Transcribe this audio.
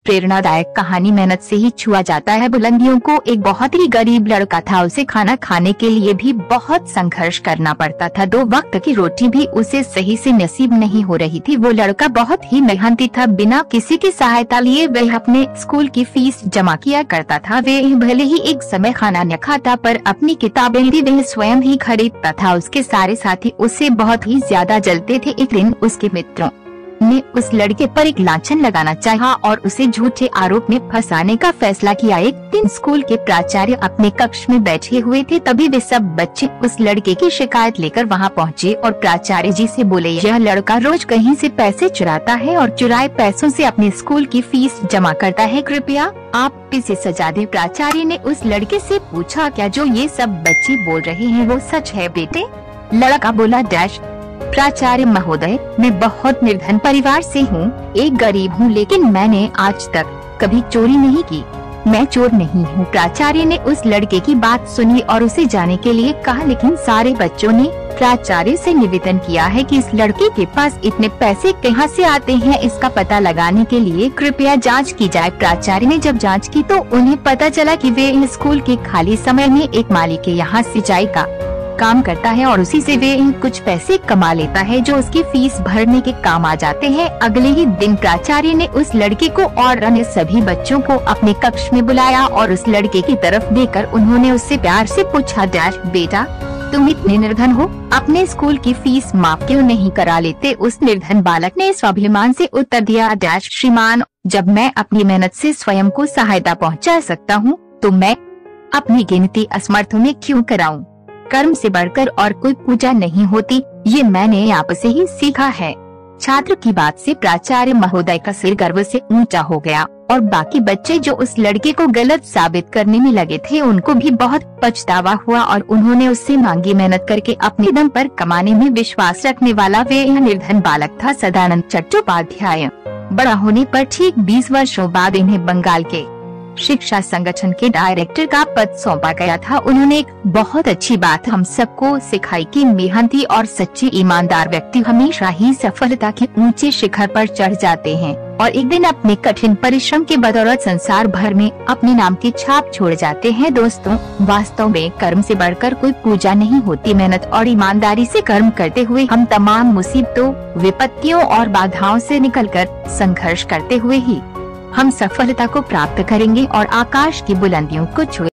प्रेरणादायक कहानी। मेहनत से ही छुआ जाता है बुलंदियों को। एक बहुत ही गरीब लड़का था, उसे खाना खाने के लिए भी बहुत संघर्ष करना पड़ता था। 2 वक्त की रोटी भी उसे सही से नसीब नहीं हो रही थी। वो लड़का बहुत ही मेहनती था, बिना किसी की सहायता लिए वह अपने स्कूल की फीस जमा किया करता था। वह भले ही एक समय खाना न खाता, पर अपनी किताबें भी वह स्वयं ही खरीदता था। उसके सारे साथी उससे बहुत ही ज्यादा जलते थे। एक दिन उसके मित्रों ने उस लड़के पर एक लांछन लगाना चाहा और उसे झूठे आरोप में फंसाने का फैसला किया। एक दिन स्कूल के प्राचार्य अपने कक्ष में बैठे हुए थे, तभी वे सब बच्चे उस लड़के की शिकायत लेकर वहां पहुंचे और प्राचार्य जी से बोले, यह लड़का रोज कहीं से पैसे चुराता है और चुराए पैसों से अपने स्कूल की फीस जमा करता है, कृपया आप इसे सजा दें। प्राचार्य ने उस लड़के से पूछा, क्या जो ये सब बच्चे बोल रहे हैं वो सच है बेटे? लड़का बोला, डैश प्राचार्य महोदय, मैं बहुत निर्धन परिवार से हूँ, एक गरीब हूँ, लेकिन मैंने आज तक कभी चोरी नहीं की, मैं चोर नहीं हूँ। प्राचार्य ने उस लड़के की बात सुनी और उसे जाने के लिए कहा, लेकिन सारे बच्चों ने प्राचार्य से निवेदन किया है कि इस लड़के के पास इतने पैसे कहाँ से आते हैं, इसका पता लगाने के लिए कृपया जांच की जाए। प्राचार्य ने जब जांच की तो उन्हें पता चला कि वे स्कूल के खाली समय में एक माली के यहाँ सिंचाई का काम करता है और उसी से वे कुछ पैसे कमा लेता है जो उसकी फीस भरने के काम आ जाते हैं। अगले ही दिन प्राचार्य ने उस लड़के को और अन्य सभी बच्चों को अपने कक्ष में बुलाया और उस लड़के की तरफ देखकर उन्होंने उससे प्यार से पूछा, डैश बेटा, तुम इतने निर्धन हो, अपने स्कूल की फीस माफ क्यों नहीं करा लेते? उस निर्धन बालक ने स्वाभिमान से उत्तर दिया, डैश श्रीमान, जब मैं अपनी मेहनत से स्वयं को सहायता पहुँचा सकता हूँ तो मैं अपनी गिनती असमर्थों में क्यों कराऊं? कर्म से बढ़कर और कोई पूजा नहीं होती, ये मैंने आप से ही सीखा है। छात्र की बात से प्राचार्य महोदय का सिर गर्व से ऊंचा हो गया और बाकी बच्चे जो उस लड़के को गलत साबित करने में लगे थे उनको भी बहुत पछतावा हुआ और उन्होंने उससे मांगी मेहनत करके अपने दम पर कमाने में विश्वास रखने वाला वे निर्धन बालक था सदानंद चट्टोपाध्याय। बड़ा होने पर ठीक 20 वर्षों बाद इन्हें बंगाल के शिक्षा संगठन के डायरेक्टर का पद सौंपा गया था। उन्होंने एक बहुत अच्छी बात हम सबको सिखाई कि मेहनती और सच्चे ईमानदार व्यक्ति हमेशा ही सफलता के ऊंचे शिखर पर चढ़ जाते हैं और एक दिन अपने कठिन परिश्रम के बदौलत संसार भर में अपने नाम की छाप छोड़ जाते हैं। दोस्तों, वास्तव में कर्म से बढ़कर कोई पूजा नहीं होती। मेहनत और ईमानदारी से कर्म करते हुए हम तमाम मुसीबतों, विपत्तियों और बाधाओं से निकलकर संघर्ष करते हुए ही हम सफलता को प्राप्त करेंगे और आकाश की बुलंदियों को छुए